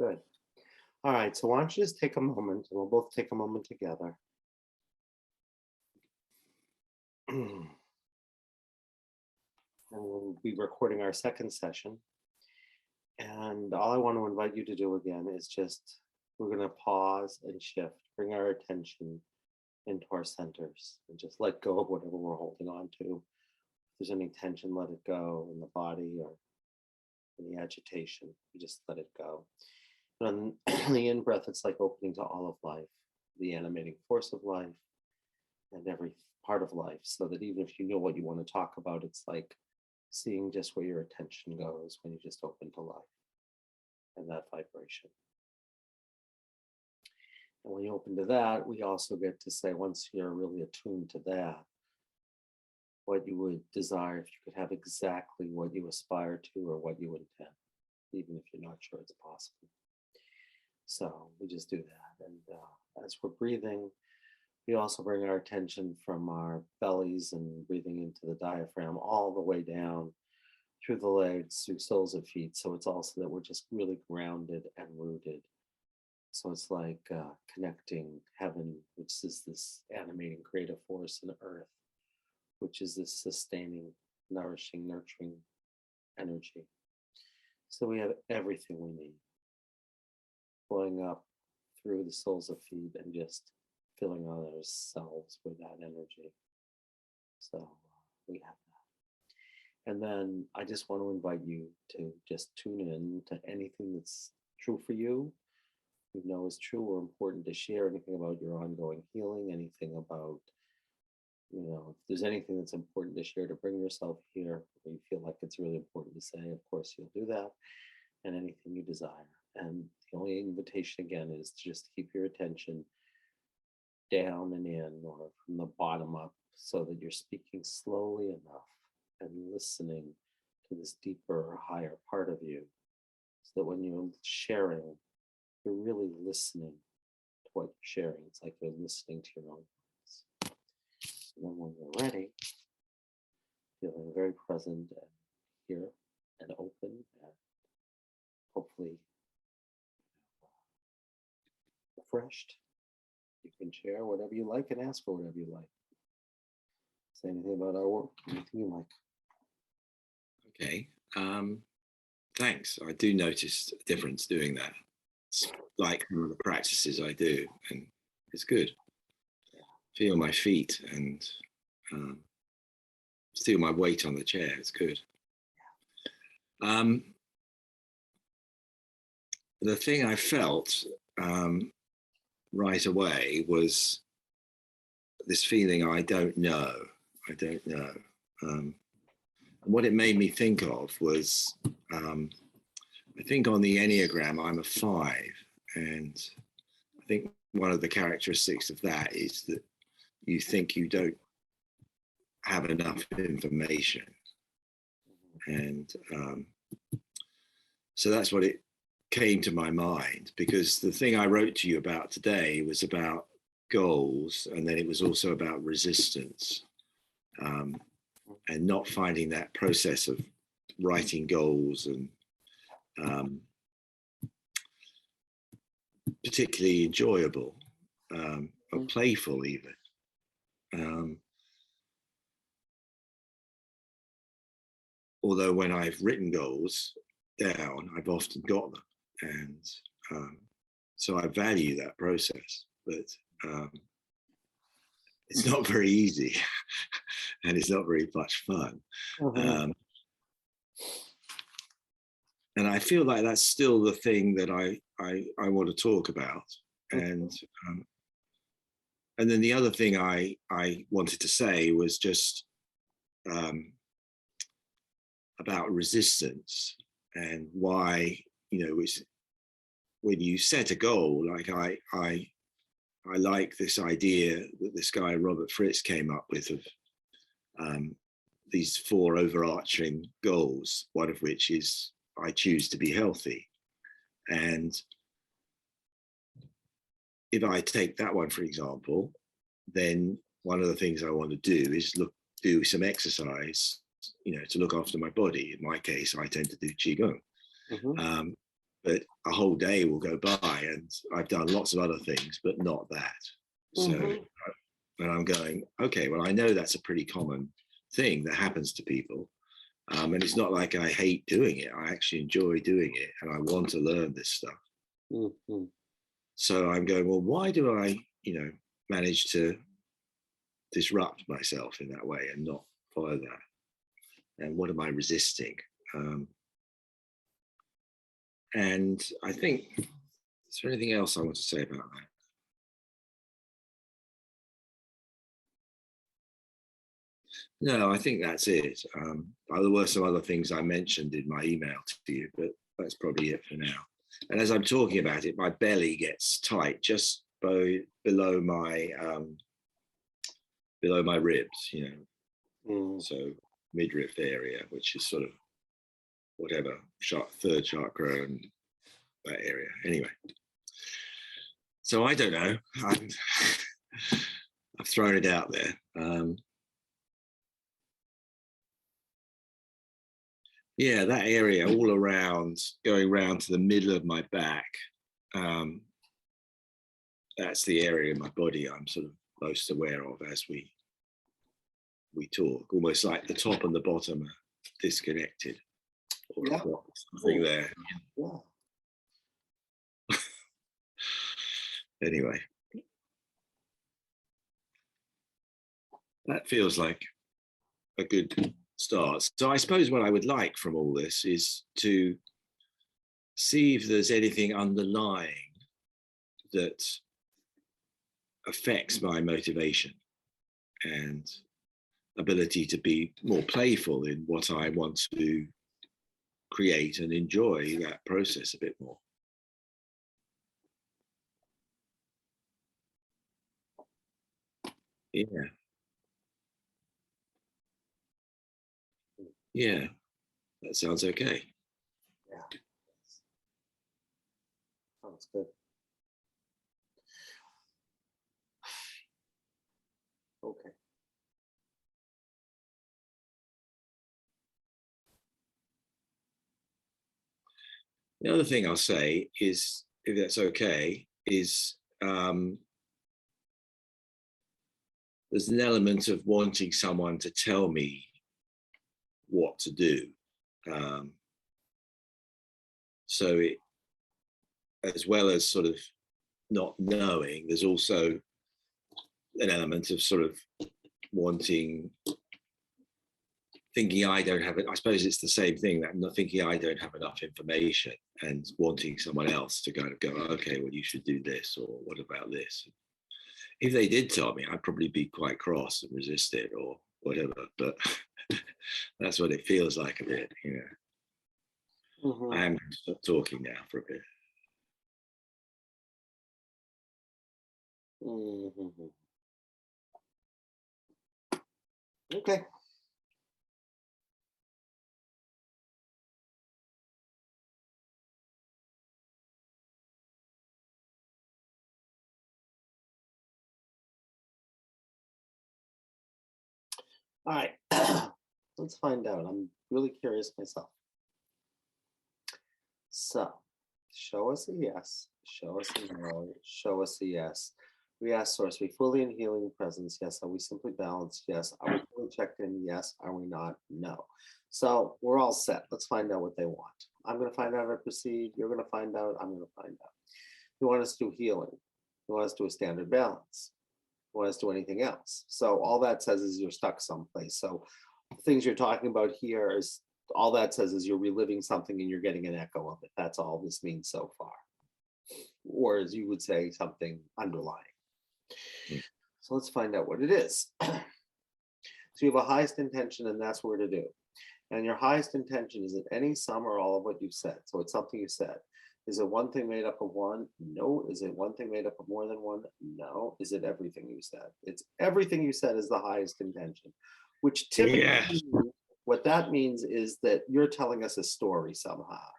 Good. All right. So why don't you just take a moment, and we'll both take a moment together. And we'll be recording our second session. And all I want to invite you to do again is just, we're going to pause and shift, bring our attention into our centers and just let go of whatever we're holding on to. If there's any tension, let it go in the body or any agitation, you just let it go. And on the in-breath, it's like opening to all of life, the animating force of life and every part of life, so that even if you know what you want to talk about, it's like seeing just where your attention goes when you just open to life and that vibration. And when you open to that, we also get to say, once you're really attuned to that, what you would desire if you could have exactly what you aspire to or what you intend, even if you're not sure it's possible. So we just do that. And as we're breathing, we also bring our attention from our bellies and breathing into the diaphragm all the way down through the legs, through soles of feet. So it's also that we're just really grounded and rooted. So it's like connecting heaven, which is this animating creative force, and earth, which is this sustaining, nourishing, nurturing energy. So we have everything we need flowing up through the soles of feet and just filling ourselves with that energy. So we have that. And then I just want to invite you to just tune in to anything that's true for you, you know is true or important to share, anything about your ongoing healing, anything about, if there's anything that's important to share to bring yourself here, or you feel like it's really important to say, of course you'll do that, and anything you desire. And the only invitation again is to just keep your attention down and in, or from the bottom up, so that you're speaking slowly enough and listening to this deeper or higher part of you, so that when you're sharing, you're really listening to what you're sharing. It's like you're listening to your own voice. And then when you're ready, feeling very present and here and open and hopefully refreshed, you can share whatever you like and ask for whatever you like. Say anything about our work, anything you like. Okay. Thanks. I do notice a difference doing that. It's like one of the practices I do, and it's good. Feel my feet and feel my weight on the chair. It's good. The thing I felt right away was this feeling, I don't know. What it made me think of was, I think on the Enneagram, I'm a 5. And I think one of the characteristics of that is that you think you don't have enough information. And so that's what it came to my mind, because the thing I wrote to you about today was about goals, and then it was also about resistance, and not finding that process of writing goals and particularly enjoyable, or playful even. Although when I've written goals down, I've often got them, and so I value that process, but it's not very easy and it's not very much fun. And I feel like that's still the thing that I want to talk about. And then the other thing I wanted to say was just about resistance, and why, when you set a goal, like I like this idea that this guy Robert Fritz came up with of these 4 overarching goals, one of which is I choose to be healthy. And if I take that one, for example, then one of the things I want to do is do some exercise, to look after my body. In my case, I tend to do Qigong. but a whole day will go by and I've done lots of other things, but not that. So, and I'm going, okay, well, I know that's a pretty common thing that happens to people. And it's not like I hate doing it. I actually enjoy doing it and I want to learn this stuff. Mm-hmm. So I'm going, well, why do I, manage to disrupt myself in that way and not follow that? And what am I resisting? And I think, is there anything else I want to say about that? No, I think that's it. There were some other things I mentioned in my email to you, but that's probably it for now. And as I'm talking about it, my belly gets tight just below my ribs, so midriff area, which is sort of whatever third chakra and that area. Anyway, so I don't know. I've thrown it out there. Yeah, that area all around, going round to the middle of my back. That's the area in my body I'm sort of most aware of as we talk, almost like the top and the bottom are disconnected. Or Yeah. something there. Yeah. Anyway, that feels like a good start. So I suppose what I would like from all this is to see if there's anything underlying that affects my motivation and ability to be more playful in what I want to create and enjoy that process a bit more. Yeah. Yeah, that sounds okay. Yeah. Sounds good. Okay. The other thing I'll say is, if that's okay, is there's an element of wanting someone to tell me what to do. So it, as well as sort of not knowing, there's also an element of sort of thinking I don't have it. I suppose it's the same thing, that not thinking I don't have enough information and wanting someone else to kind of go, okay, well, you should do this, or what about this? If they did tell me, I'd probably be quite cross and resist it or whatever, but that's what it feels like a bit, I am going to stop talking now for a bit. Okay. All right. Let's find out. I'm really curious myself. So, show us a yes, show us a no, show us a yes. We ask source, we fully in healing presence? Yes. Are we simply balanced? Yes. Are we fully checked in? Yes. Are we not? No. So we're all set. Let's find out what they want. I'm going to find out how to proceed. You're going to find out. I'm going to find out. You want us to do healing. You want us to do a standard balance. You want us to do anything else. So all that says is you're stuck someplace. So the things you're talking about here is all that says is you're reliving something and you're getting an echo of it. That's all this means so far. Or as you would say, something underlying. So let's find out what it is. So you have a highest intention, and that's where to do. And your highest intention, is it any, some, or all of what you've said? So it's something you said. Is it one thing made up of one? No. Is it one thing made up of more than one? No. Is it everything you said? It's everything you said is the highest intention, which typically what that means is that you're telling us a story somehow.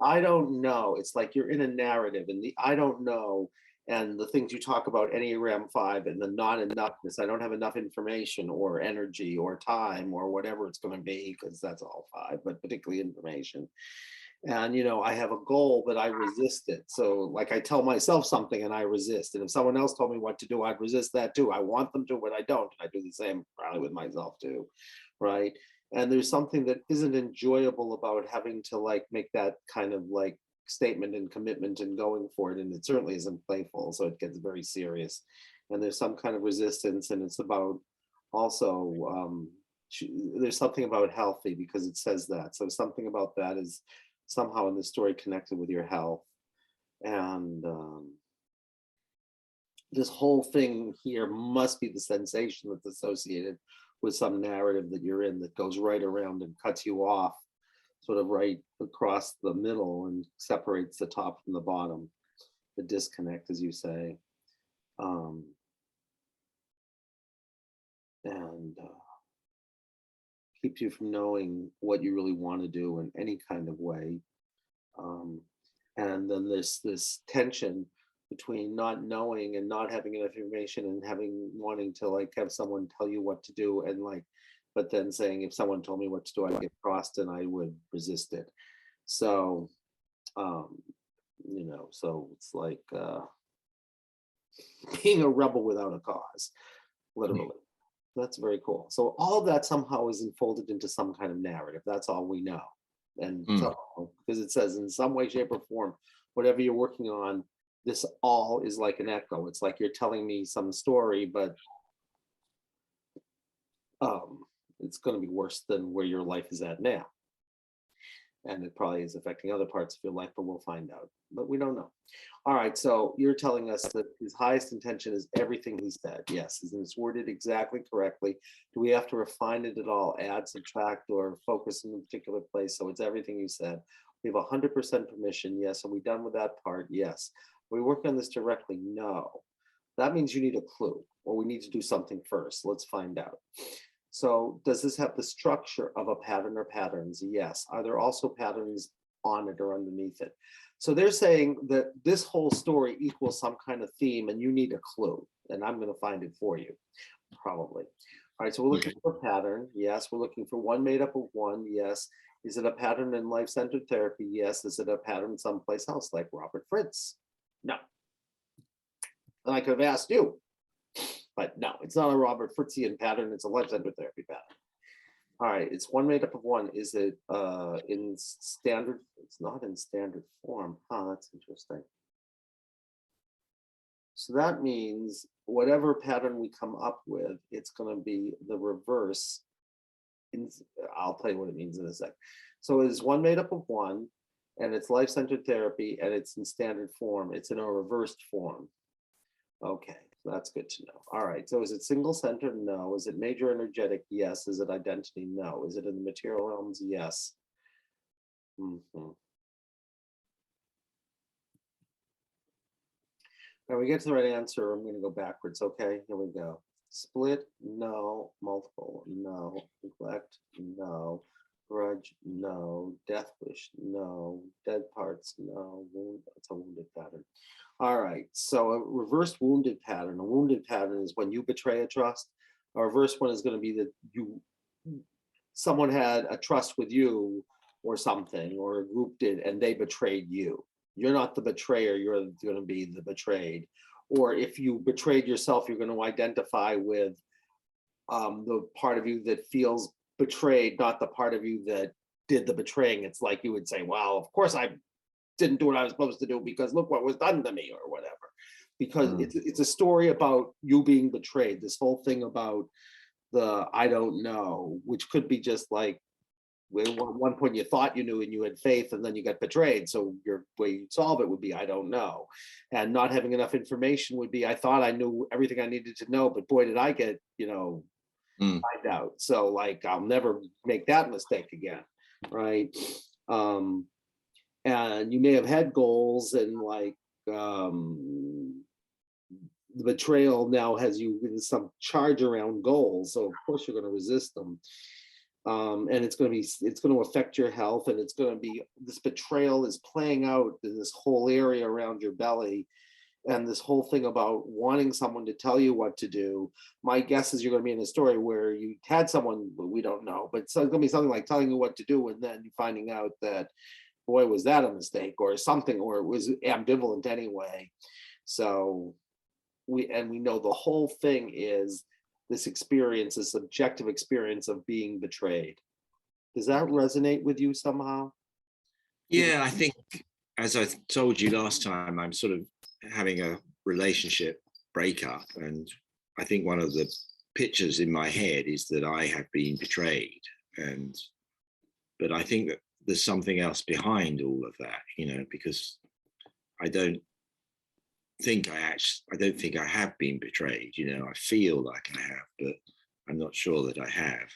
I don't know. It's like you're in a narrative, and the I don't know, and the things you talk about, Enneagram 5 and the not enoughness. I don't have enough information or energy or time or whatever it's going to be, because that's all 5, but particularly information. And I have a goal, but I resist it. So like I tell myself something and I resist. And if someone else told me what to do, I'd resist that too. I want them to, but I don't. I do the same probably with myself too. Right. And there's something that isn't enjoyable about having to like make that kind of like statement and commitment and going for it. And it certainly isn't playful. So it gets very serious. And there's some kind of resistance. And it's about also there's something about healthy because it says that. So something about that is somehow in the story connected with your health. And this whole thing here must be the sensation that's associated with some narrative that you're in that goes right around and cuts you off, sort of right across the middle and separates the top from the bottom, the disconnect, as you say. And keeps you from knowing what you really want to do in any kind of way. And then there's this tension between not knowing and not having enough information and wanting to like have someone tell you what to do and like, but then saying if someone told me what to do, I'd get crossed and I would resist it. So, so it's like being a rebel without a cause, literally. That's very cool. So all of that somehow is enfolded into some kind of narrative. That's all we know. And so, because it says in some way, shape, or form, whatever you're working on, this all is like an echo. It's like you're telling me some story, but it's going to be worse than where your life is at now. And it probably is affecting other parts of your life, but we'll find out. But we don't know. All right, so you're telling us that his highest intention is everything he said. Yes, and it's worded exactly correctly. Do we have to refine it at all, add, subtract, or focus in a particular place? So it's everything you said. We have 100% permission. Yes. Are we done with that part? Yes. Are we working on this directly? No. That means you need a clue, or we need to do something first. Let's find out. So does this have the structure of a pattern or patterns? Yes. Are there also patterns on it or underneath it? So they're saying that this whole story equals some kind of theme and you need a clue. And I'm going to find it for you, probably. All right, so we're looking for a pattern. Yes. We're looking for one made up of one. Yes. Is it a pattern in life-centered therapy? Yes. Is it a pattern someplace else like Robert Fritz? No. And I could have asked you. But no, it's not a Robert Fritzian pattern. It's a life-centered therapy pattern. All right, it's one made up of one. Is it in standard? It's not in standard form. Huh, that's interesting. So that means whatever pattern we come up with, it's going to be the reverse. I'll tell you what it means in a sec. So it's one made up of one, and it's life-centered therapy, and it's in standard form. It's in a reversed form. Okay. That's good to know. All right. So is it single-centered? No. Is it major energetic? Yes. Is it identity? No. Is it in the material realms? Yes. Now we get to the right answer. I'm going to go backwards. Okay. Here we go. Split? No. Multiple? No. Neglect? No. Grudge? No. Death wish? No. Dead parts? No. Wound? That's a wounded pattern. All right, so a reverse wounded pattern. A wounded pattern is when you betray a trust. A reverse one is going to be that someone had a trust with you or something, or a group did, and they betrayed you. You're not the betrayer, you're going to be the betrayed. Or if you betrayed yourself, you're going to identify with the part of you that feels betrayed, not the part of you that did the betraying. It's like you would say, well, of course I didn't do what I was supposed to do because look what was done to me or whatever. Because it's a story about you being betrayed. This whole thing about the I don't know, which could be just like at one point you thought you knew and you had faith and then you got betrayed. So your way you'd solve it would be I don't know. And not having enough information would be I thought I knew everything I needed to know, but boy, did I get, find out. So like I'll never make that mistake again. Right. And you may have had goals and like the betrayal now has you in some charge around goals, so of course you're going to resist them, and it's going to affect your health, and it's going to be this betrayal is playing out in this whole area around your belly, and this whole thing about wanting someone to tell you what to do. My guess is you're going to be in a story where you had someone, we don't know, but it's going to be something like telling you what to do and then finding out that boy, was that a mistake or something, or it was ambivalent anyway. So we know the whole thing is this experience, this subjective experience of being betrayed. Does that resonate with you somehow? Yeah, I think, as I told you last time, I'm sort of having a relationship breakup, and I think one of the pictures in my head is that I have been betrayed, and but I think that there's something else behind all of that, because I don't I don't think I have been betrayed. I feel like I have, but I'm not sure that I have.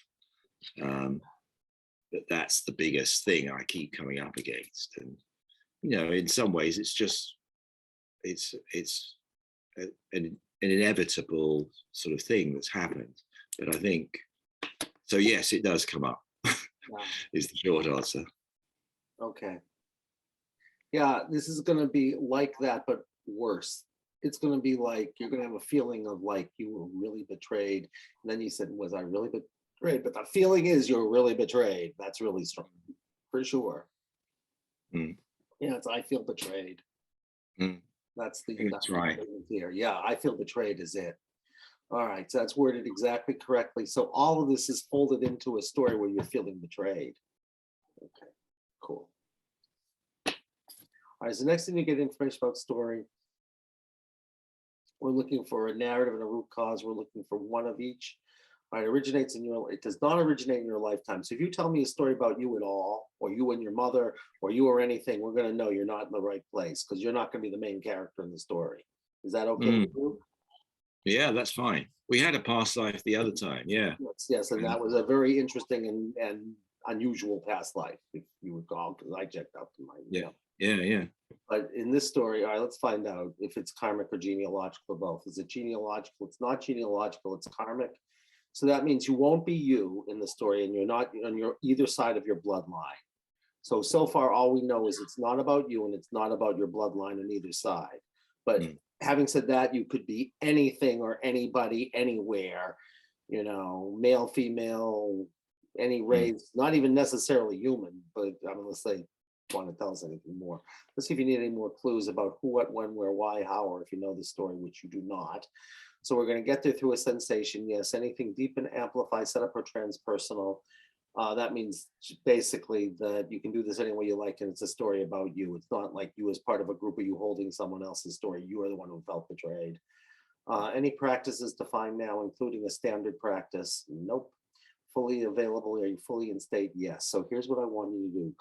But that's the biggest thing I keep coming up against, and in some ways, it's an inevitable sort of thing that's happened. But I think so. Yes, it does come up. Wow. Is the short answer. Okay. Yeah, this is going to be like that, but worse. It's going to be like you're going to have a feeling of like you were really betrayed. And then you said, was I really betrayed? But the feeling is you're really betrayed. That's really strong, for sure. Mm. Yeah, it's I feel betrayed. Mm. That's right. Here. Yeah, I feel betrayed is it. All right, so that's worded exactly correctly. So all of this is folded into a story where you're feeling betrayed. Okay, cool. All right, so next thing you get information about story, we're looking for a narrative and a root cause. We're looking for one of each. All right, it does not originate in your lifetime. So if you tell me a story about you at all, or you and your mother, or you or anything, we're going to know you're not in the right place because you're not going to be the main character in the story. Is that okay with you? Yeah, that's fine. We had a past life the other time. Yeah. Yes, and that was a very interesting and unusual past life, if you recall, because I checked out to my. Yeah. But in this story, all right, let's find out if it's karmic or genealogical or both. Is it genealogical? It's not genealogical, it's karmic. So that means you won't be you in the story, and you're not on your either side of your bloodline. So far, all we know is it's not about you and it's not about your bloodline on either side. But having said that, you could be anything or anybody, anywhere, male, female, any race, not even necessarily human, but unless they want to tell us anything more. Let's see if you need any more clues about who, what, when, where, why, how, or if you know the story, which you do not. So we're going to get there through a sensation. Yes, anything deepen, amplify, set up, or transpersonal. That means basically that you can do this any way you like, and it's a story about you. It's not like you as part of a group of you holding someone else's story. You are the one who felt betrayed. Any practices defined now, including a standard practice? Nope. Fully available? Are you fully in state? Yes. So here's what I want you to do.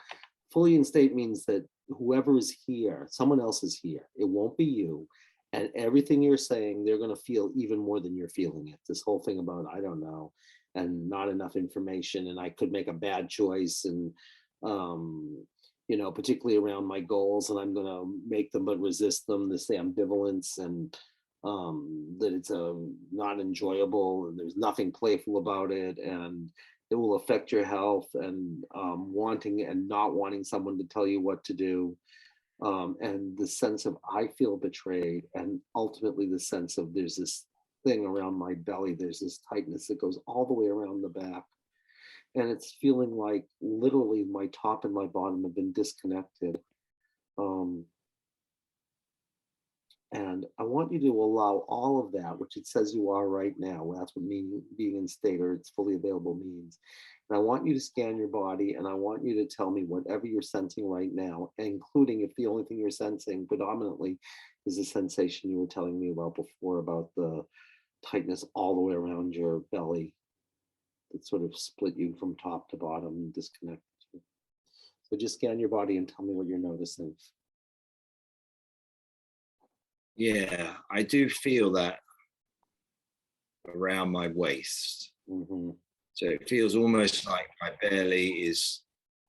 Fully in state means that whoever is here, someone else is here. It won't be you. And everything you're saying, they're going to feel even more than you're feeling it. This whole thing about, I don't know, and not enough information, and I could make a bad choice, and particularly around my goals, and I'm going to make them but resist them. This ambivalence, and that it's not enjoyable, and there's nothing playful about it, and it will affect your health, and wanting and not wanting someone to tell you what to do. And the sense of I feel betrayed, and ultimately the sense of there's this thing around my belly, there's this tightness that goes all the way around the back, and it's feeling like literally my top and my bottom have been disconnected. And I want you to allow all of that, which it says you are right now. That's what being in state or it's fully available means. And I want you to scan your body, and I want you to tell me whatever you're sensing right now, including if the only thing you're sensing predominantly is the sensation you were telling me about before, about the tightness all the way around your belly that sort of split you from top to bottom and disconnected you. So just scan your body and tell me what you're noticing. Yeah, I do feel that around my waist. Mm-hmm. So it feels almost like my belly is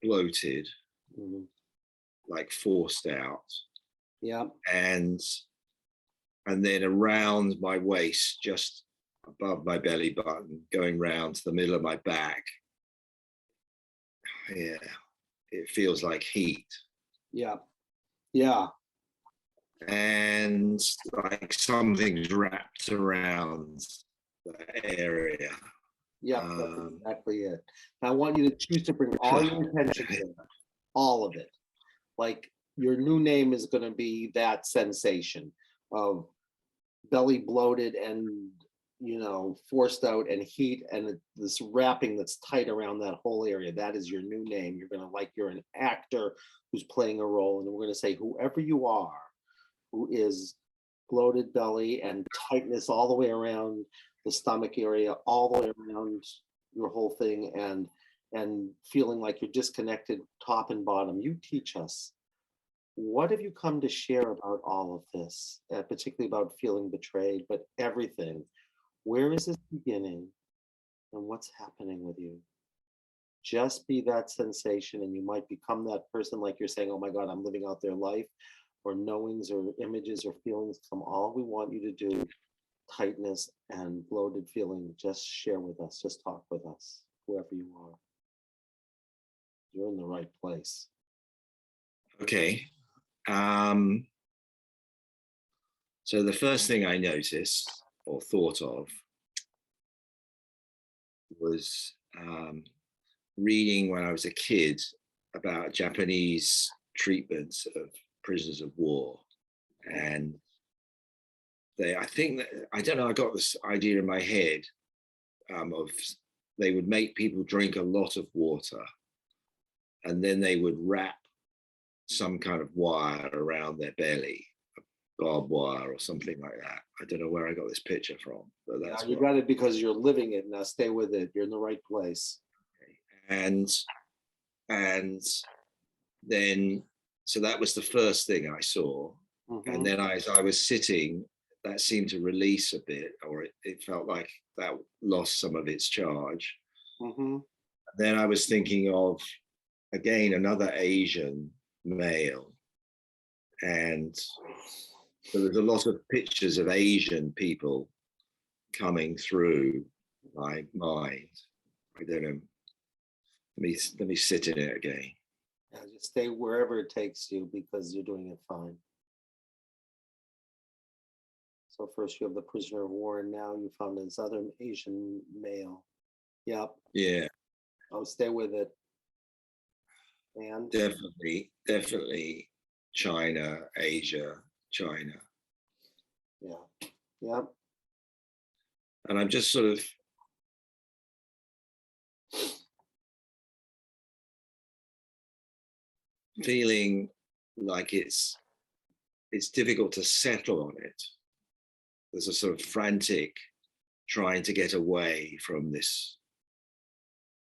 bloated, like forced out. Yeah. And then around my waist, just above my belly button, going round to the middle of my back. Yeah, it feels like heat. Yeah. And like something's wrapped around the area. Yeah, that's exactly it. Now I want you to choose to bring all your attention to that, all of it. like your new name is going to be that sensation of belly bloated and forced out and heat and this wrapping that's tight around that whole area. That is your new name. You're going to like you're an actor who's playing a role, and we're going to say whoever you are who is bloated belly and tightness all the way around the stomach area, all the way around your whole thing, and feeling like you're disconnected top and bottom. You teach us. What have you come to share about all of this, particularly about feeling betrayed, but everything? Where is this beginning and what's happening with you? Just be that sensation, and you might become that person, like you're saying, oh my God, I'm living out their life, or knowings or images or feelings come. All we want you to do, tightness and bloated feeling, just share with us, just talk with us, whoever you are. You're in the right place. Okay. So the first thing I noticed or thought of was reading when I was a kid about Japanese treatments of prisoners of war. And I think that, I don't know, I got this idea in my head of they would make people drink a lot of water, and then they would wrap some kind of wire around their belly, barbed wire or something like that. I don't know where I got this picture from, but that's you got it because you're living it. Now stay with it. You're in the right place. And then, so that was the first thing I saw. Mm-hmm. And then as I was sitting, that seemed to release a bit, or it felt like that lost some of its charge. Mm-hmm. Then I was thinking of, again, another Asian male. And there was a lot of pictures of Asian people coming through my mind. I don't know. Let me sit in it again. Yeah, just stay wherever it takes you, because you're doing it fine. So first you have the prisoner of war, and now you found this other Asian male. Yep. Yeah. Oh, stay with it. And definitely China, Asia, China. Yeah. Yep. And I'm just sort of feeling like it's difficult to settle on it. There's a sort of frantic trying to get away from this.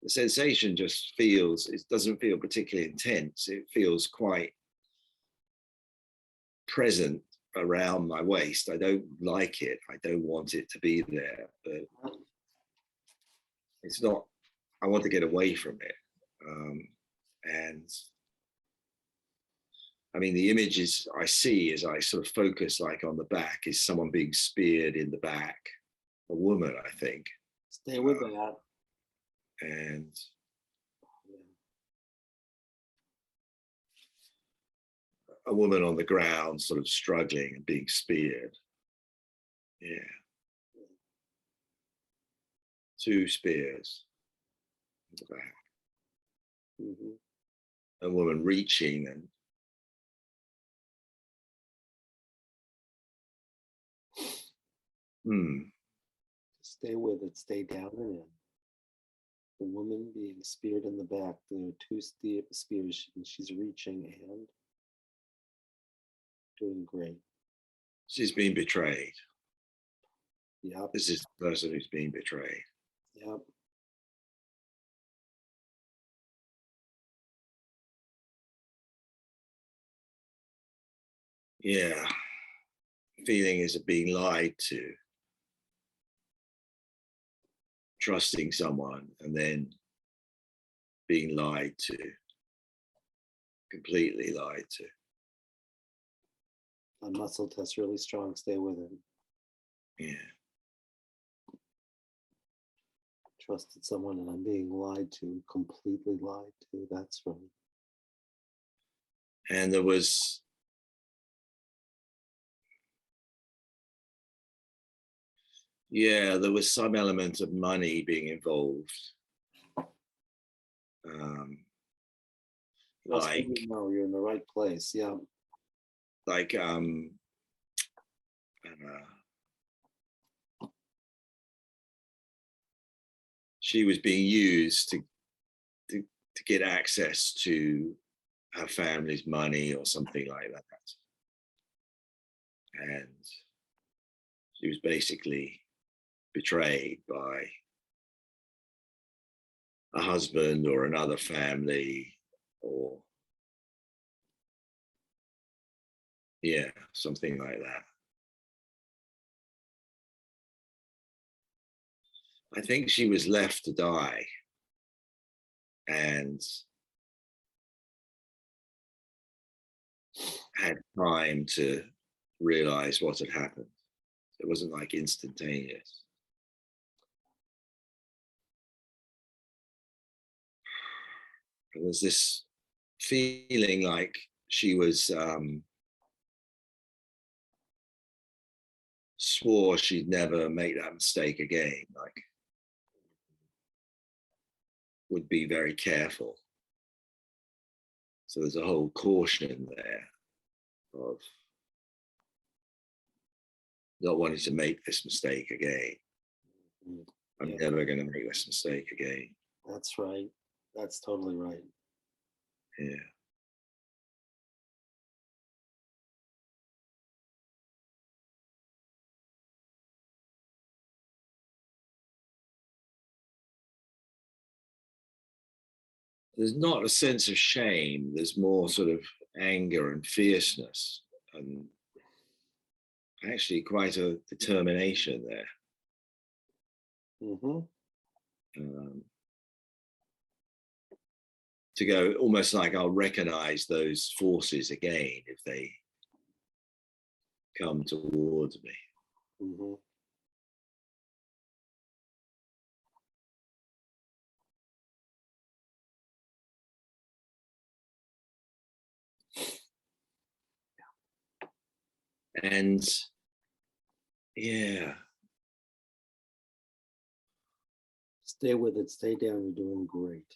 The sensation just feels, it doesn't feel particularly intense. It feels quite present around my waist. I don't like it. I don't want it to be there, but it's not, I want to get away from it. And I mean, the images I see as I sort of focus like on the back is someone being speared in the back, a woman, I think. Stay with that. And a woman on the ground sort of struggling and being speared. Yeah. 2 spears in the back. Mm-hmm. A woman reaching and stay with it, stay down and in. The woman being speared in the back. There are 2 spears, and she's reaching and doing great. She's been betrayed. Yep. This is the person who's been betrayed. Yep. Yeah. Feeling is being lied to. Trusting someone and then being lied to. Completely lied to. A muscle test really strong. Stay with it. Yeah. Trusted someone and I'm being lied to, completely lied to. That's right. And there was some element of money being involved. That's good like to know. You're in the right place. Yeah. like she was being used to get access to her family's money or something like that, and she was basically betrayed by a husband or another family, or yeah, something like that. I think she was left to die and had time to realize what had happened. It wasn't like instantaneous. There was this feeling like she was swore she'd never make that mistake again, like would be very careful. So there's a whole caution there of not wanting to make this mistake again. Mm, I'm yeah, never going to make this mistake again. that's right. That's totally right. Yeah. There's not a sense of shame. There's more sort of anger and fierceness, and actually quite a determination there. Mm-hmm. Um, to go almost like I'll recognize those forces again if they come towards me. Mm-hmm. And yeah, Stay with it. Stay down. You're doing great.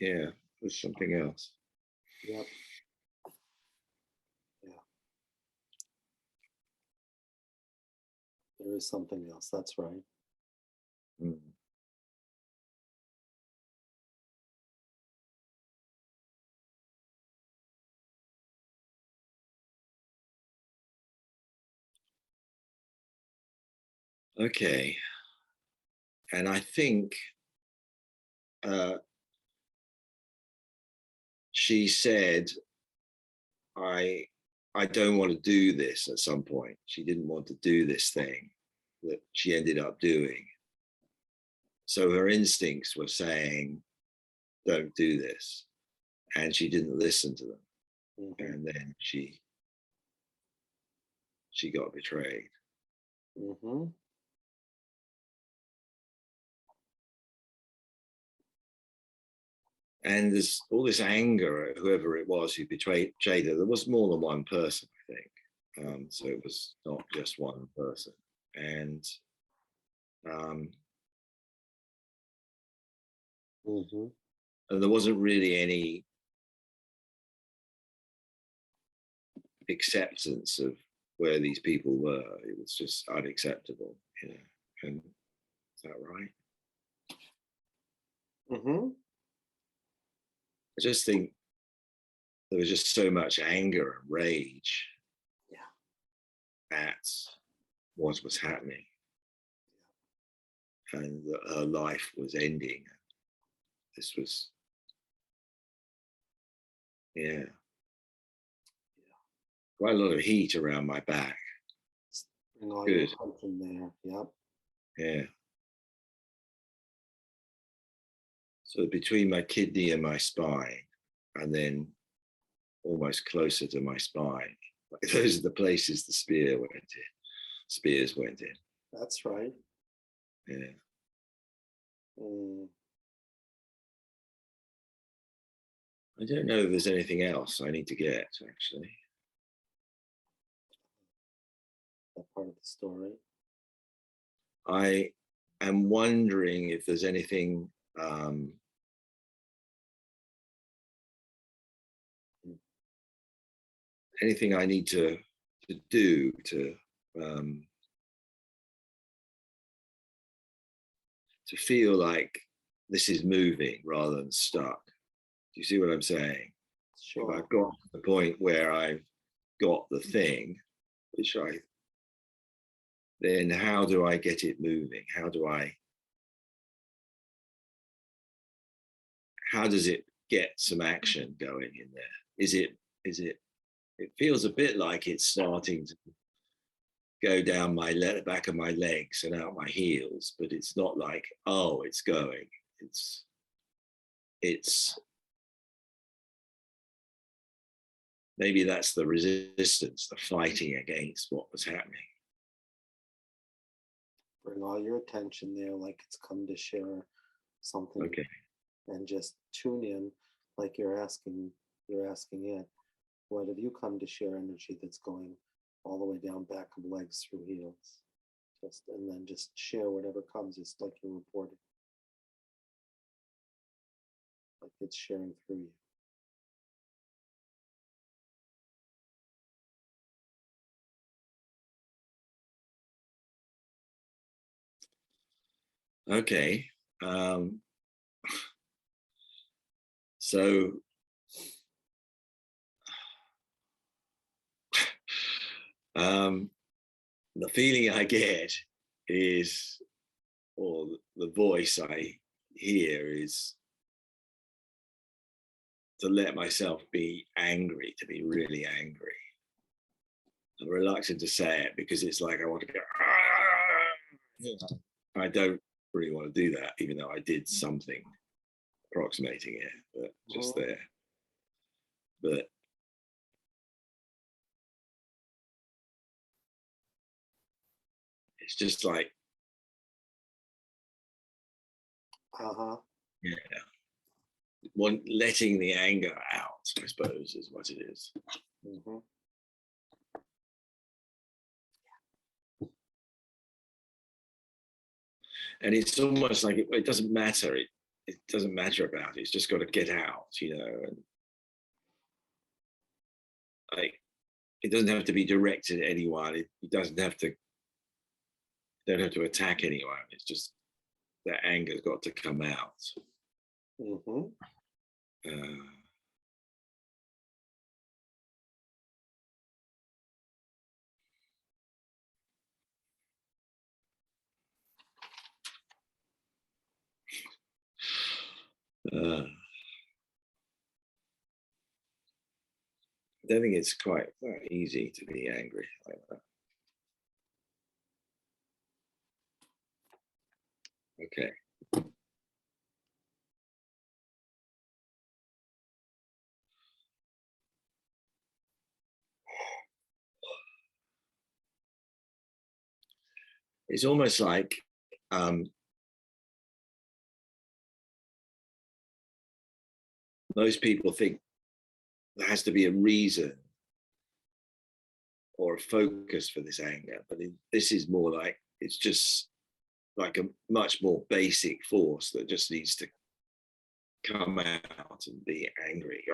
yeah, there's something else. Yep. Yeah. There is something else. That's right. Mm. Okay. And I think uh, she said, I I don't want to do this at some point. She didn't want to do this thing that she ended up doing. So her instincts were saying, don't do this. And she didn't listen to them. Mm-hmm. And then she got betrayed. Mm-hmm. And there's all this anger at whoever it was who betrayed her. There was more than one person, I think. So it was not just one person. And um, Mm-hmm. and there wasn't really any acceptance of where these people were. It was just unacceptable, you know. And is that right? Mm-hmm. I just think there was just so much anger and rage Yeah. at what was happening, and that her life was ending. This was, yeah, quite a lot of heat around my back. Bring all your Good. attention there. Yep. Yeah. So between my kidney and my spine, and then almost closer to my spine, those are the places the spears went in. That's right. Yeah. Mm. I don't know if there's anything else I need to get, actually. That part of the story. I am wondering if there's anything anything I need to do um, to feel like this is moving rather than stuck. Do you see what I'm saying? Sure. If I've got to the point where I've got the thing, then how do I get it moving? How does it get some action going in there? It feels a bit like it's starting to go down my back of my legs and out my heels, but it's not like, oh, it's going. It's maybe that's the resistance, the fighting against what was happening. Bring all your attention there like it's come to share something. Okay. And just tune in like you're asking it, what have you come to share energy that's going all the way down back of legs through heels? And then just share whatever comes. It's like you're reporting. Like it's sharing through you. Okay. So the feeling I get is, or the voice I hear is to let myself be angry, to be really angry. I'm reluctant to say it because it's like I want to go, I don't really want to do that, even though I did something approximating it, but just there. But it's just like, yeah, letting the anger out, I suppose, is what it is. Mm-hmm. And it's almost like it doesn't matter. It doesn't matter about it. It's just got to get out, and like it doesn't have to be directed at anyone. It doesn't have to. Don't have to attack anyone. It's just that anger's got to come out. Mm-hmm. I don't think it's quite easy to be angry like that. Okay. It's almost like most people think there has to be a reason or a focus for this anger, but this is more like it's just like a much more basic force that just needs to come out and be angry.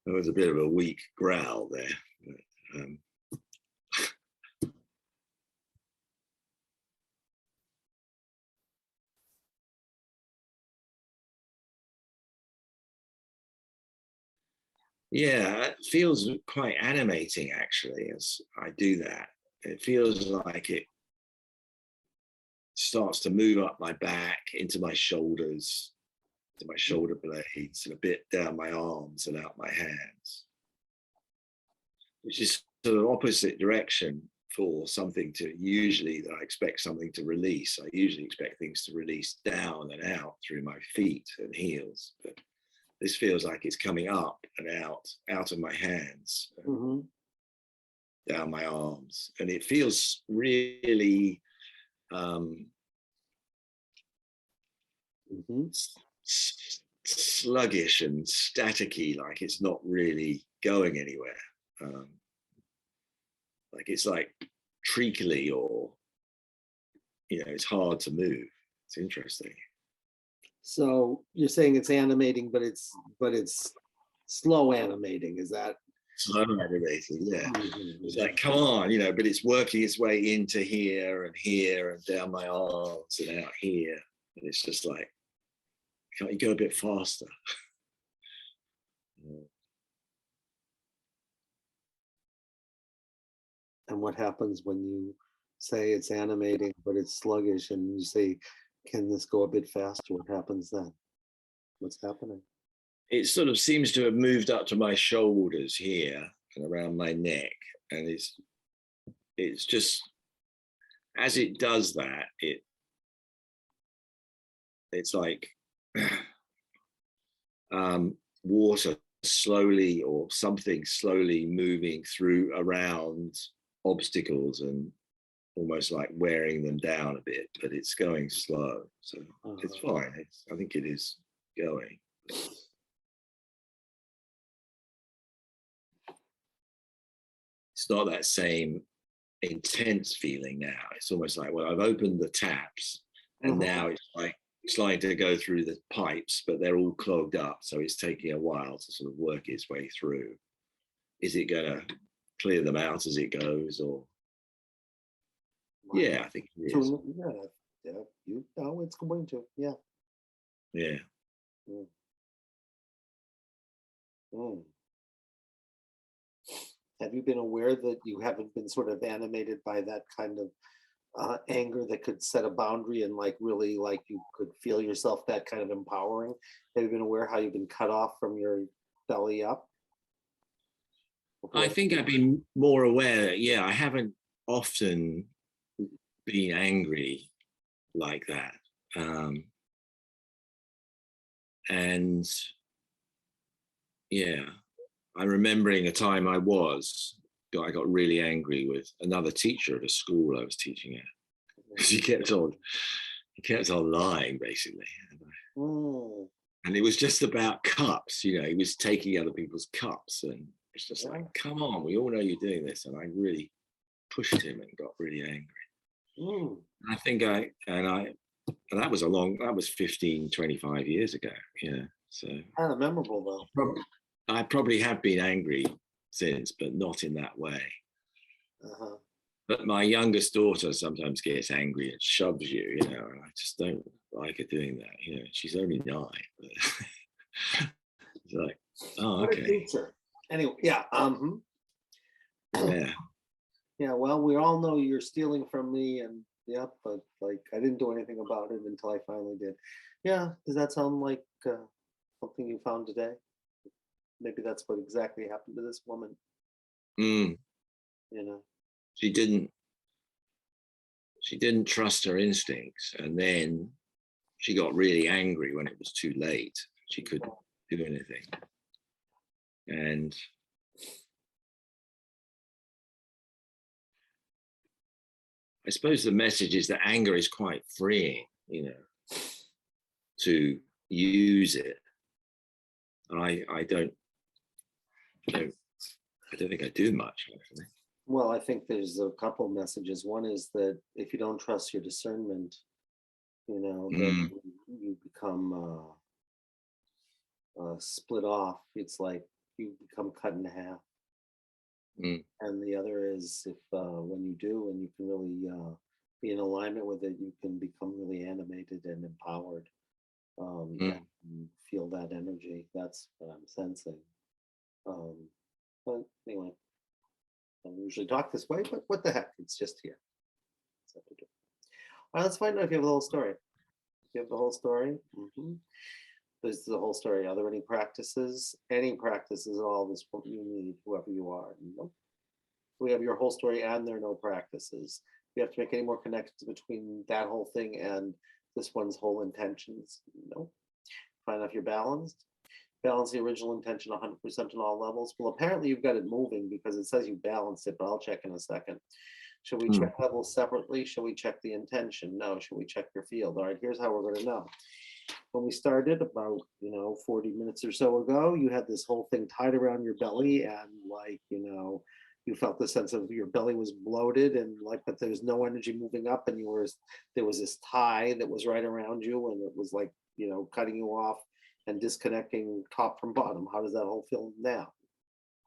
That was a bit of a weak growl there. But, yeah, it feels quite animating actually as I do that. It feels like it starts to move up my back into my shoulders, to my shoulder blades, and a bit down my arms and out my hands, which is sort of opposite direction for something to usually that I expect something to release. I usually expect things to release down and out through my feet and heels, but this feels like it's coming up and out of my hands, down my arms, and it feels really sluggish and staticky, like it's not really going anywhere. Like it's like treacly, or it's hard to move. It's interesting. So you're saying it's animating, but it's slow animating. Is that? Slow animating, yeah. It's Mhm. like, come on, but it's working its way into here and down my arms and out here. And it's just like, can't you go a bit faster? And what happens when you say it's animating, but it's sluggish, and you say, "Can this go a bit faster?" What happens then? What's happening? It sort of seems to have moved up to my shoulders here and around my neck. And it's just, as it does that, it's like water slowly, or something slowly moving through around obstacles and almost like wearing them down a bit, but it's going slow. So it's fine. I think it is going. It's not that same intense feeling now. It's almost like, well, I've opened the taps and now it's like starting to go through the pipes, but they're all clogged up. So it's taking a while to sort of work its way through. Is it going to clear them out as it goes? Or, yeah, I think it is. So yeah, you know it's going to, yeah. Yeah. Mm. Mm. Have you been aware that you haven't been sort of animated by that kind of anger that could set a boundary, and like really like you could feel yourself that kind of empowering? Have you been aware how you've been cut off from your belly up I before? think I've been more aware that, yeah, I haven't often been angry like that. And yeah, I'm remembering a time I got really angry with another teacher at a school I was teaching at, because he kept on lying, basically. Mm, And it was just about cups, he was taking other people's cups, and it's just yeah. like, come on, we all know you're doing this. And I really pushed him and got really angry. Mm. I think that was 15, 25 years ago. Yeah. So Kind of memorable though. I probably have been angry since, but not in that way. Uh-huh. But my youngest daughter sometimes gets angry and shoves you, and I just don't like her doing that. She's only 9. But it's like, oh, What a okay. teacher. Anyway, yeah. Yeah. Yeah, well, we all know you're stealing from me, and yeah, but like I didn't do anything about it until I finally did. Yeah, does that sound like something you found today? Maybe that's what exactly happened to this woman, Mm. you know? She didn't trust her instincts, and then she got really angry when it was too late. She couldn't do anything. And I suppose the message is that anger is quite freeing, to use it. And I don't think I do much, actually. Well, I think there's a couple messages. One is that if you don't trust your discernment, then Mm. you become split off. It's like you become cut in half. Mm. And the other is if when you do, and you can really be in alignment with it, you can become really animated and empowered, Mm. and feel that energy. That's what I'm sensing. Um, but anyway, I don't usually talk this way, but what the heck? It's just here. It's up to do. All right, let's find out if you have the whole story. If you have the whole story, this is the whole story. Are there any practices? Any practices at all? This what you need, whoever you are. Nope. We have your whole story, and there are no practices. We have to make any more connections between that whole thing and this one's whole intentions. Nope. Find out if you're balanced. Balance the original intention 100% on all levels. Well, apparently you've got it moving because it says you balanced it, but I'll check in a second. Should we Mm. check levels separately? Should we check the intention? No. Should we check your field? All right, here's how we're going to know. When we started about 40 minutes or so ago, you had this whole thing tied around your belly, and like you felt the sense of your belly was bloated and like, but there was no energy moving up, and there was this tie that was right around you, and it was like, cutting you off and disconnecting top from bottom. How does that all feel now?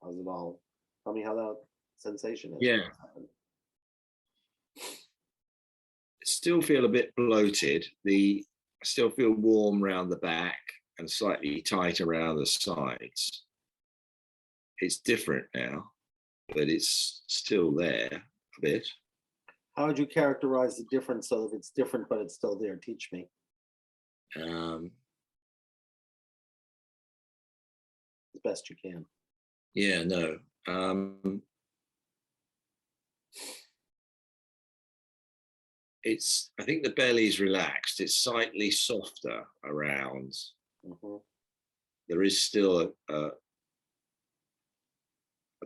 How's it all? Tell me how that sensation is. Yeah. Still feel a bit bloated. I still feel warm around the back and slightly tight around the sides. It's different now, but it's still there a bit. How would you characterize the difference so that it's different, but it's still there? Teach me. Um, As best you can. yeah, no. I think the belly's relaxed. It's slightly softer around. Mhm. There is still a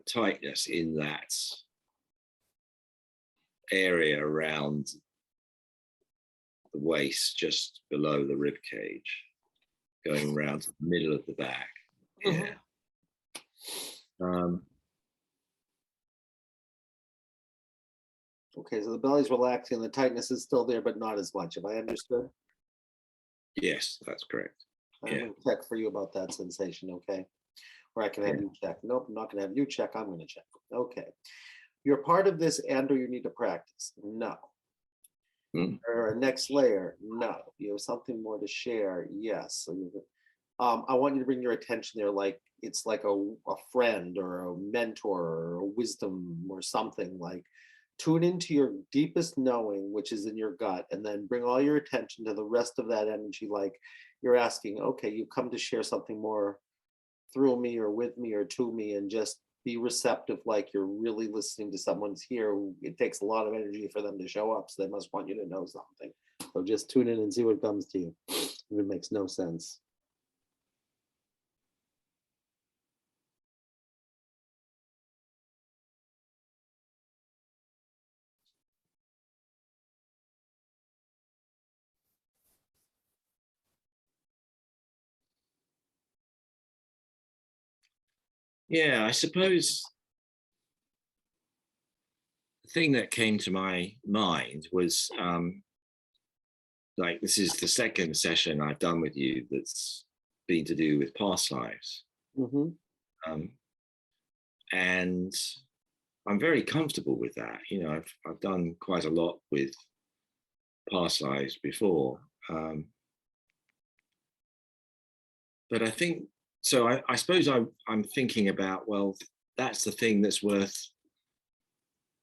tightness in that area around the waist, just below the rib cage, going around to the middle of the back. Yeah. Okay, so the belly's relaxing, the tightness is still there, but not as much. Have I understood? Yes, that's correct. I'm Yeah. going to check for you about that sensation, okay? Or I can have you check. Nope, I'm not going to have you check. I'm going to check. Okay. You're part of this and or you need to practice? No. Or a next layer? No. You have something more to share? Yes. So I want you to bring your attention there like it's like a friend or a mentor or a wisdom or something. Like tune into your deepest knowing, which is in your gut, and then bring all your attention to the rest of that energy. Like you're asking, okay, you come to share something more through me or with me or to me, and just be receptive, like you're really listening to someone's here. It takes a lot of energy for them to show up, so they must want you to know something. So just tune in and see what comes to you. If it makes no sense. Yeah, I suppose the thing that came to my mind was like this is the second session I've done with you that's been to do with past lives. Mm-hmm. And I'm very comfortable with that. I've done quite a lot with past lives before. But I think, so I suppose I'm thinking about, well, that's the thing that's worth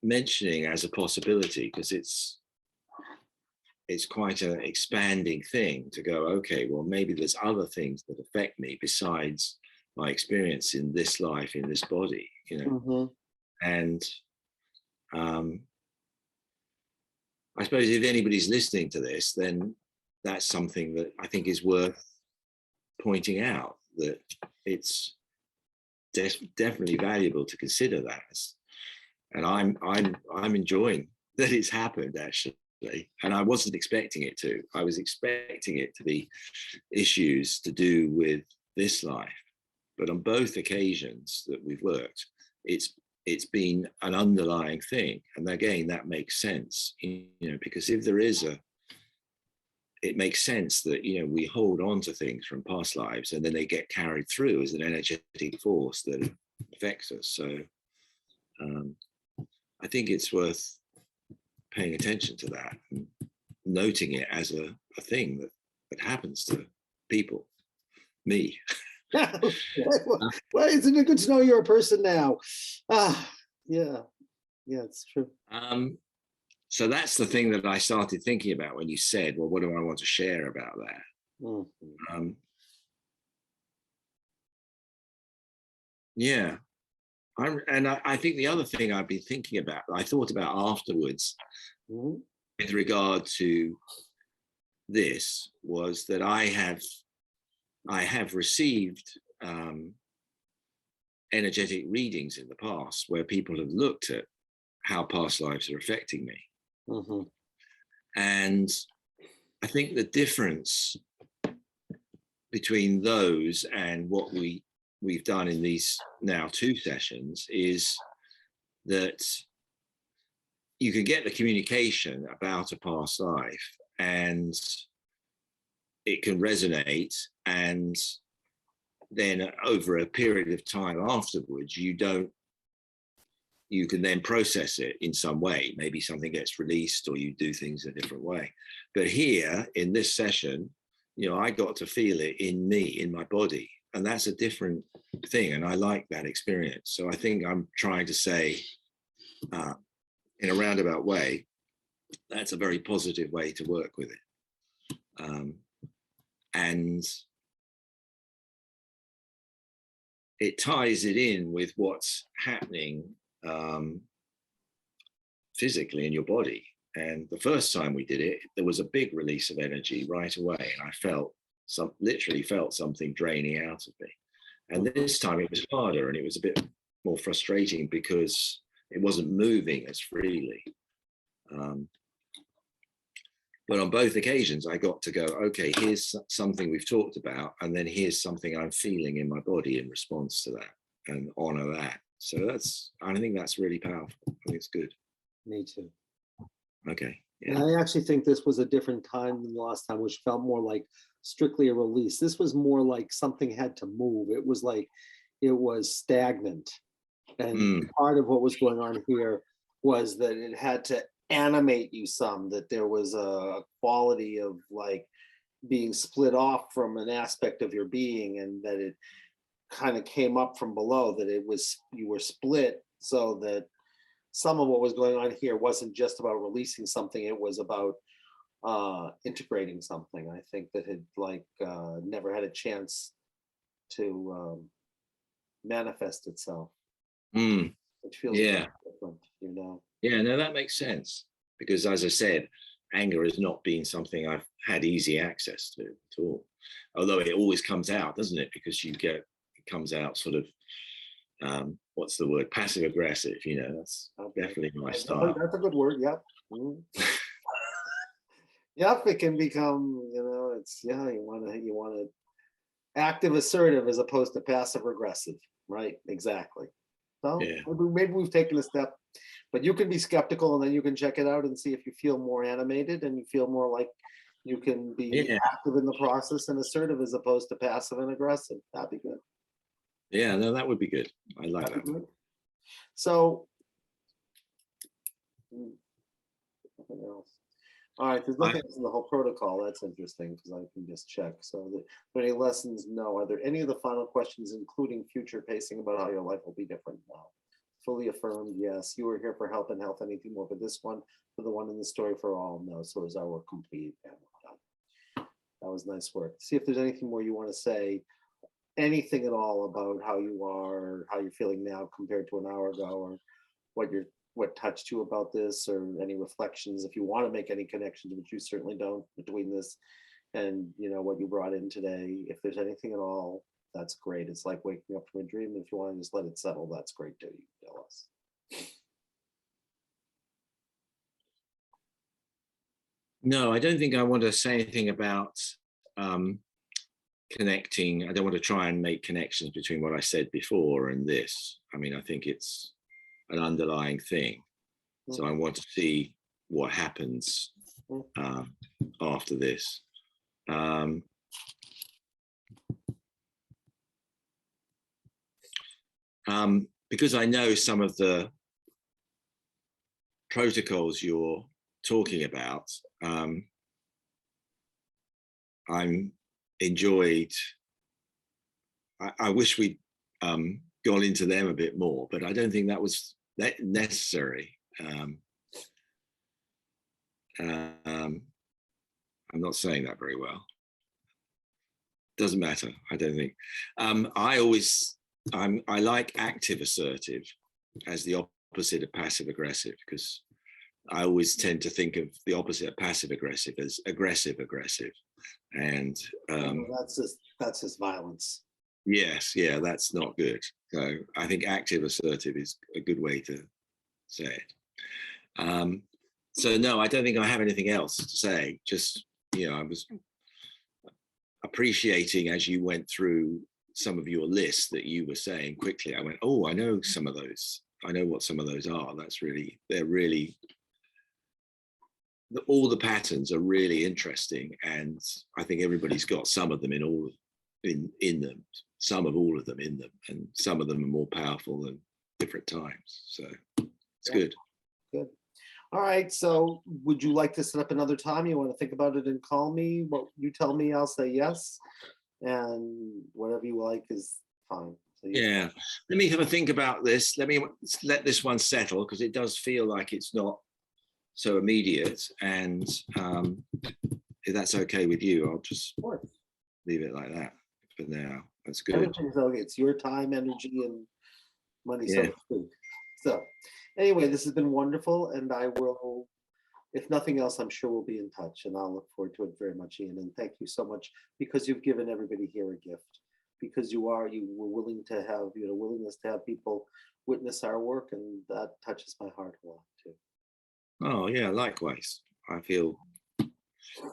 mentioning as a possibility, because it's quite an expanding thing to go, okay, well, maybe there's other things that affect me besides my experience in this life, in this body, Mm-hmm. And I suppose if anybody's listening to this, then that's something that I think is worth pointing out, that it's definitely valuable to consider that. And I'm enjoying that it's happened, actually. And I wasn't expecting it to. I was expecting it to be issues to do with this life. But on both occasions that we've worked, it's been an underlying thing. And again, that makes sense, because if there is it makes sense that, we hold on to things from past lives and then they get carried through as an energetic force that affects us. So I think it's worth paying attention to that and noting it as a thing that happens to people, me. Well, isn't it good to know you're a person now? Yeah, it's true. So that's the thing that I started thinking about when you said, well, what do I want to share about that? Mm-hmm. Yeah. I think the other thing I've been thinking about, I thought about afterwards, Mm-hmm. with regard to this, was that I have received energetic readings in the past where people have looked at how past lives are affecting me. Mm-hmm. And I think the difference between those and what we've done in these now 2 sessions is that you can get the communication about a past life and it can resonate, and then over a period of time afterwards, you can then process it in some way. Maybe something gets released or you do things a different way. But here in this session, I got to feel it in me, in my body. And that's a different thing. And I like that experience. So I think I'm trying to say, in a roundabout way, that's a very positive way to work with it. And it ties it in with what's happening physically in your body. And the first time we did it, there was a big release of energy right away. And I literally felt something draining out of me. And this time it was harder and it was a bit more frustrating because it wasn't moving as freely. But on both occasions, I got to go, okay, here's something we've talked about, and then here's something I'm feeling in my body in response to that, and honor that. So I think that's really powerful. I think it's good. Me too. Okay. Yeah. And I actually think this was a different time than the last time, which felt more like strictly a release. This was more like something had to move. It was like it was stagnant. And part of what was going on here was that it had to animate you some, that there was a quality of like being split off from an aspect of your being, and that it kind of came up from below, that you were split, so that some of what was going on here wasn't just about releasing something, it was about integrating something. I think that had never had a chance to manifest itself. Which feels different, Yeah, no, that makes sense. Because as I said, anger has not been something I've had easy access to at all. Although it always comes out, doesn't it? Because it comes out sort of, what's the word? Passive aggressive, that's definitely my style. That's a good word, yep. Yep, it can become, you want to active assertive as opposed to passive aggressive, right? Exactly. So maybe we've taken a step, but you can be skeptical and then you can check it out and see if you feel more animated and you feel more like you can be active in the process and assertive as opposed to passive and aggressive. That'd be good. Yeah, no, that would be good. I like that. Good. So, nothing else. All right, there's nothing else in the whole protocol. That's interesting because I can just check. So, are there any lessons? No. Are there any of the final questions, including future pacing, about how your life will be different? No. Fully affirmed, yes. You were here for help and health. Anything more for this one? For the one in the story for all? No. So is our work complete? That was nice work. See if there's anything more you want to say. Anything at all about how you are, how you're feeling now compared to an hour ago, or what touched you about this, or any reflections, if you want to make any connections, which you certainly don't, between this and what you brought in today. If there's anything at all, that's great. It's like waking up from a dream. If you want to just let it settle, that's great too. You can tell us. No, I don't think I want to say anything about connecting. I don't want to try and make connections between what I said before and this. I mean, I think it's an underlying thing. So I want to see what happens after this. Because I know some of the protocols you're talking about, I'm enjoyed. I wish we'd gone into them a bit more, but I don't think that was necessary. I'm not saying that very well. Doesn't matter. I don't think. I like active assertive as the opposite of passive aggressive, because I always tend to think of the opposite of passive aggressive as aggressive aggressive, and that's just violence. Yes, yeah, that's not good. So I think active assertive is a good way to say it. So no, I don't think I have anything else to say. Just, I was appreciating as you went through some of your lists that you were saying quickly. I went, oh, I know some of those I know what some of those are. They're really, all the patterns are really interesting, and I think everybody's got some of them in them, some of all of them in them, and some of them are more powerful than different times. So it's good. Good. All right. So would you like to set up another time? You want to think about it and call me? What you tell me, I'll say yes. And whatever you like is fine. So Yeah. Let me have a think about this. Let me let this one settle, because it does feel like it's not so immediate. And if that's okay with you, I'll just leave it like that for now. That's good. Everything's okay. It's your time, energy, and money, so Yeah. to speak. So anyway, this has been wonderful, and I will, if nothing else, I'm sure we'll be in touch, and I'll look forward to it very much, Ian. And thank you so much, because you've given everybody here a gift, because you were willing to have, willingness to have people witness our work, and that touches my heart a lot too. Oh yeah, likewise. I feel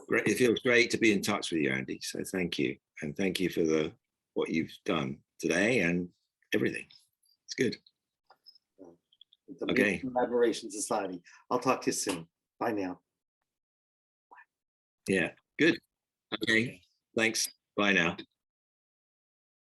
great. It feels great to be in touch with you, Andy. So thank you, and thank you for what you've done today and everything. It's good. It's a Okay. Admiration Society. I'll talk to you soon. Bye now. Yeah, good. Okay, thanks. Bye now.